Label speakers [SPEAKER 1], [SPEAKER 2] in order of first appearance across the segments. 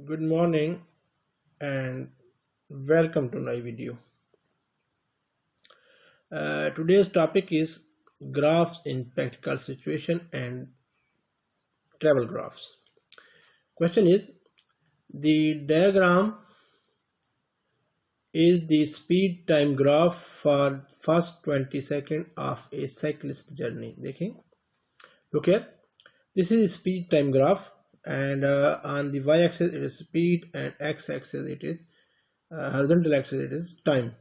[SPEAKER 1] Good morning and welcome to my video. Today's topic is graphs in practical situation and travel graphs. Question is, the diagram is the speed time graph for first 20 seconds of a cyclist journey. Look here. This is speed time graph, and on the y-axis it is speed and x-axis it is horizontal axis it is time.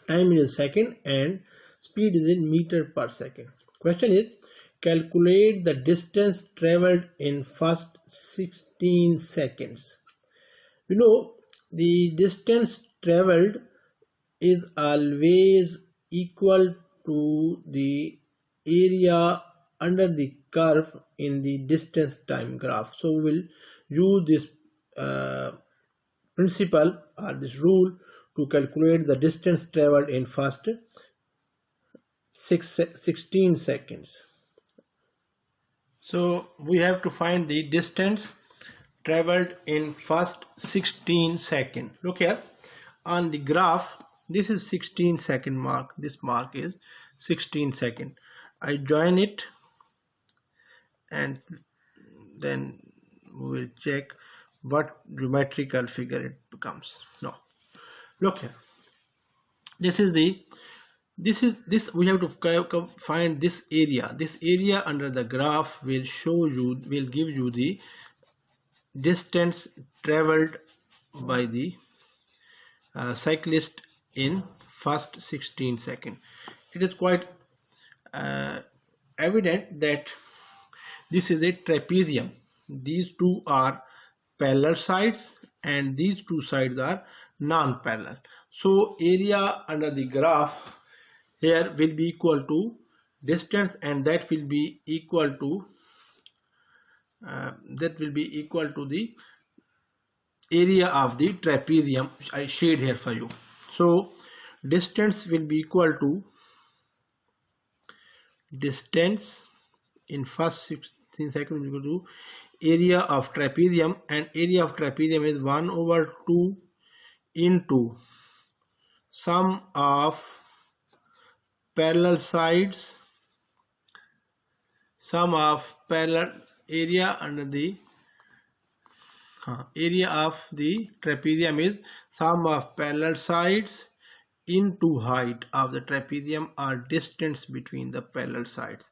[SPEAKER 1] Time is in second and speed is in meter per second. Question is, calculate the distance traveled in first 16 seconds. The distance traveled is always equal to the area under the curve in the distance time graph. So we will use this principle or this rule to calculate the distance traveled in first 16 seconds. So we have to find the distance traveled in first 16 seconds. Look here on the graph, this is 16 second mark, this mark is 16 second. I join it and then we will check what geometrical figure it becomes. Now look here, this we have to find this area under the graph will give you the distance traveled by the cyclist in first 16 seconds. It is quite evident that this is a trapezium. These two are parallel sides and these two sides are non-parallel. So area under the graph here will be equal to distance, and that will be equal to the area of the trapezium, which I shade here for you. So distance will be equal to distance in first 16 seconds equal to area of trapezium, and area of trapezium is 1/2 into sum of parallel sides, sum of parallel area under the area of the trapezium is sum of parallel sides into height of the trapezium or distance between the parallel sides.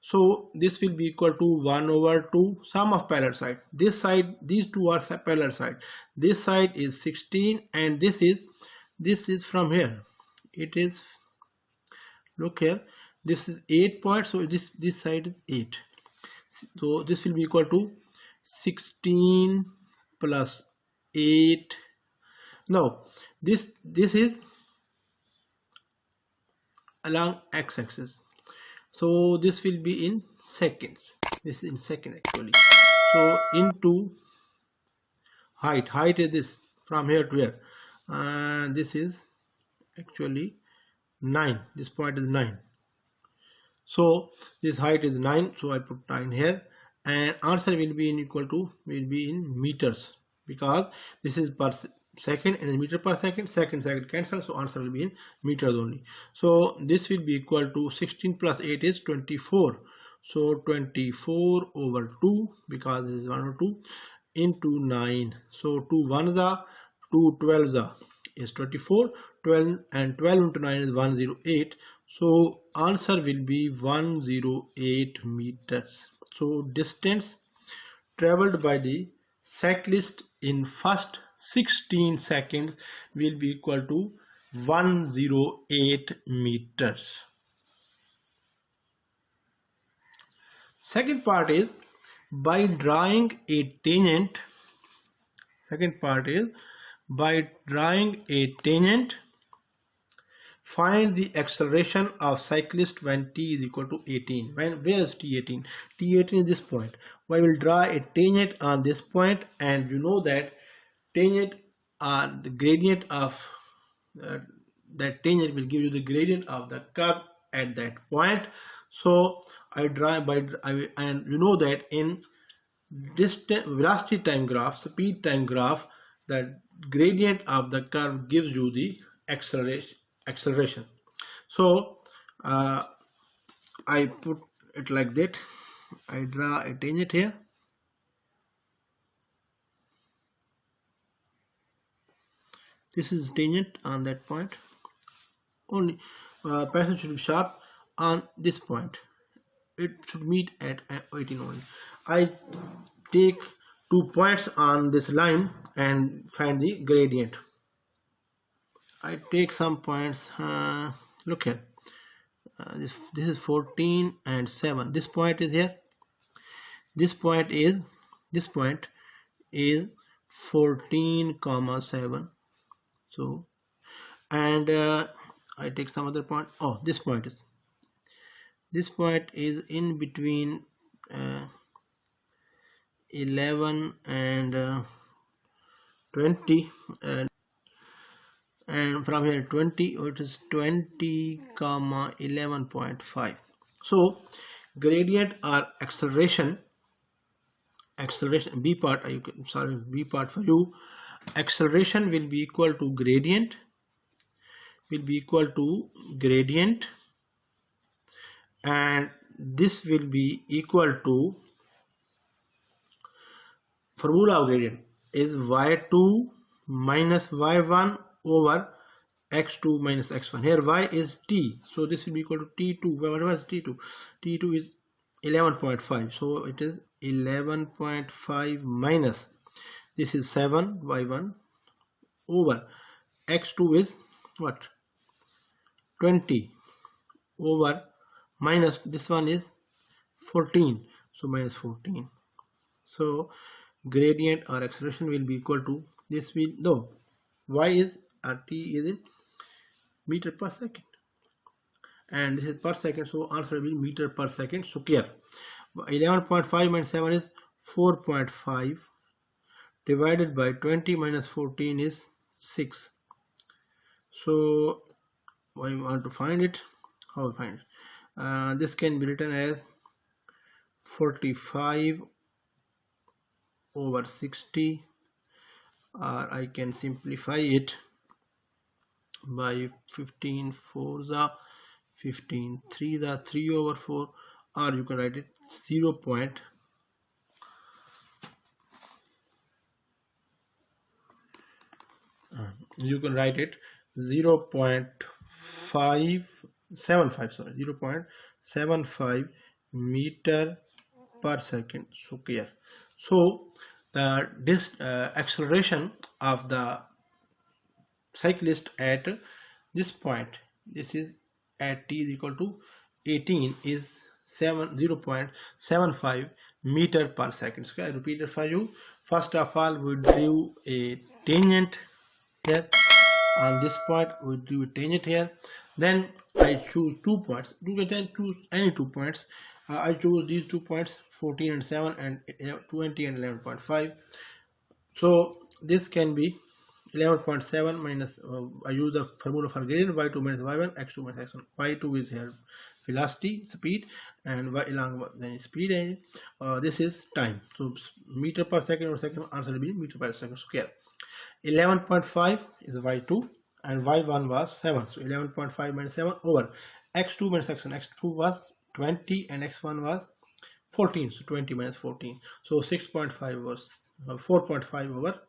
[SPEAKER 1] So this will be equal to 1/2 sum of parallel side. This side, these two are parallel side. This side is 16 and this is from here. It is, look here, this is 8 points, so this side is 8. So this will be equal to 16 plus 8. Now this is along x-axis, so this will be in seconds. This is in second actually. So into height is this from here to here, and this is actually 9. This point is 9. So this height is 9, so I put 9 here, and answer will be in meters, because this is per second and meter per second. Second cancel, so answer will be in meters only. So this will be equal to 16 plus 8 is 24. So 24/2, because this is 1/2 into 9. So 2 1s are 2 12s are is 24. 12 and 12 into 9 is 108. So answer will be 108 meters. So distance traveled by the cyclist in first 16 seconds will be equal to 108 meters. Second part is by drawing a tangent. Find the acceleration of cyclist when t is equal to 18. Where is t18? T18 is this point. I will draw a tangent on this point, and you know that tangent the gradient of that tangent will give you the gradient of the curve at that point. So I draw and you know that in distance, velocity time graph, speed time graph, the gradient of the curve gives you the acceleration. So I put it like that. I draw a tangent here. This is tangent on that point. Only pencil should be sharp on this point. It should meet at 18 only. I take 2 points on this line and find the gradient. I take some points. Look here. This is 14 and 7. This point is here. This point is 14,7. So, and I take some other point. Oh, this point is in between 11 and 20, and from here 20, it is 20, 11.5. So gradient or acceleration B part, you can solve B part for you. Acceleration will be equal to gradient, and this will be equal to, formula of gradient is y2 minus y1 over x2 minus x1. Here y is t, so this will be equal to t2. What was t2? T2 is 11.5, so it is 11.5 minus, this is 7 y1 over x2 is what, 20 over minus this one is 14, so minus 14. So gradient or acceleration will be equal to, this will, no, y is t is in meter per second and this is per second, so answer will be meter per second square. 11.5 minus 7 is 4.5 divided by 20 minus 14 is 6. So I want to find it. How to find it? This can be written as 45 over 60, or I can simplify it by 15 4s are 15 3s are 3 over 4, or you can write it 0. You can write it 0.75 meter per second square. So this acceleration of the cyclist at this point, this is at t is equal to 18, is 0.75 meter per second square. I repeat it for you. First of all, we drew a tangent here. On this point, we drew a tangent here. Then I choose 2 points. You can choose any 2 points. I chose these 2 points, 14 and 7 and 20 and 11.5. So this can be 11.7 minus, I use the formula for gradient, y2 minus y1, x2 minus x1. y2 is here velocity, speed, and y along then speed, and this is time. So meter per second or second, answer will be meter per second square. 11.5 is y2 and y1 was 7. So 11.5 minus 7 over x2 minus x1. x2 was 20 and x1 was 14. So 20 minus 14. So 6.5 was 4.5 over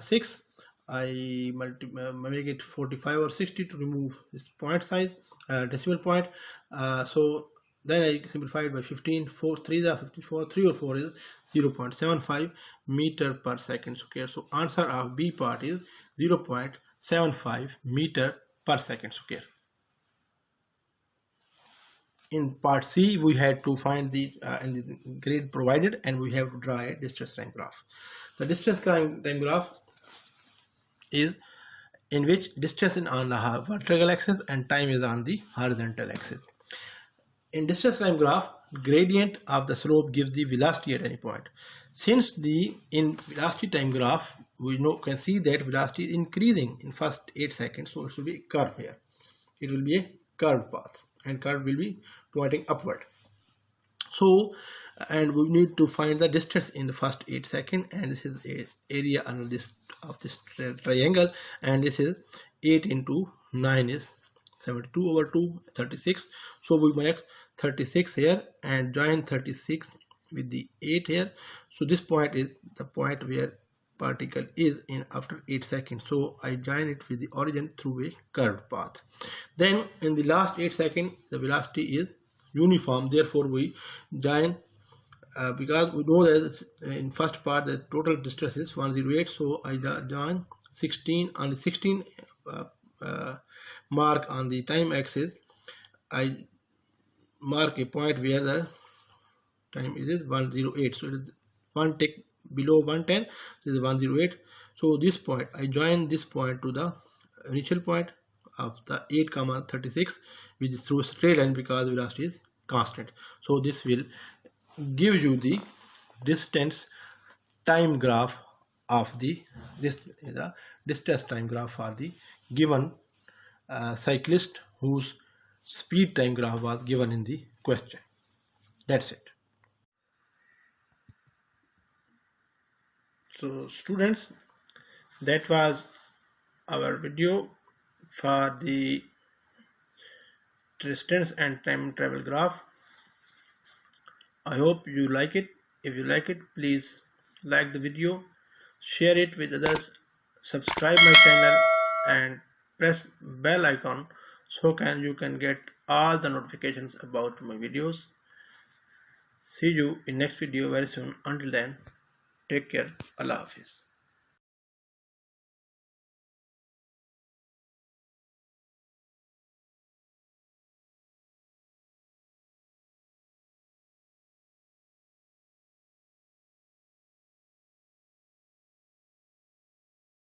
[SPEAKER 1] 6. I make it 45 or 60 to remove this point size, decimal point. So then I simplify it by 15. 4 3 are 54. 3 or 4 is 0.75 meter per second square. So answer of B part is 0.75 meter per second square. In part C, we had to find the grade provided, and we have to draw a distress time graph. The distress time graph is in which distress is on the vertical axis and time is on the horizontal axis. In distress time graph, gradient of the slope gives the velocity at any point. Since in velocity time graph, we can see that velocity is increasing in first 8 seconds, so it should be a curve here. It will be a curved path, and curve will be pointing upward. So and we need to find the distance in the first 8 seconds, and this is area under this of this triangle, and this is 8 into 9 is 72 over 2, 36. So we make 36 here and join 36 with the 8 here. So this point is the point where particle is in after 8 seconds. So I join it with the origin through a curved path. Then in the last 8 seconds the velocity is uniform, therefore we join because we know that in first part the total distance is 108, so I join 16 on the 16 mark on the time axis. I mark a point where the time is 108, so it is one tick below 110, this is 108. So this point I join this point to the initial point of the 8,36, which is through a straight line because velocity is constant. So this will give you the distance time graph of the distance time graph for the given cyclist whose speed time graph was given in the question. That's it. So students, that was our video for the distance and time travel graph. I hope you like it. If you like it, please like the video, share it with others, subscribe my channel and press bell icon so you can get all the notifications about my videos. See you in next video very soon. Until then, take care. Allah Hafiz.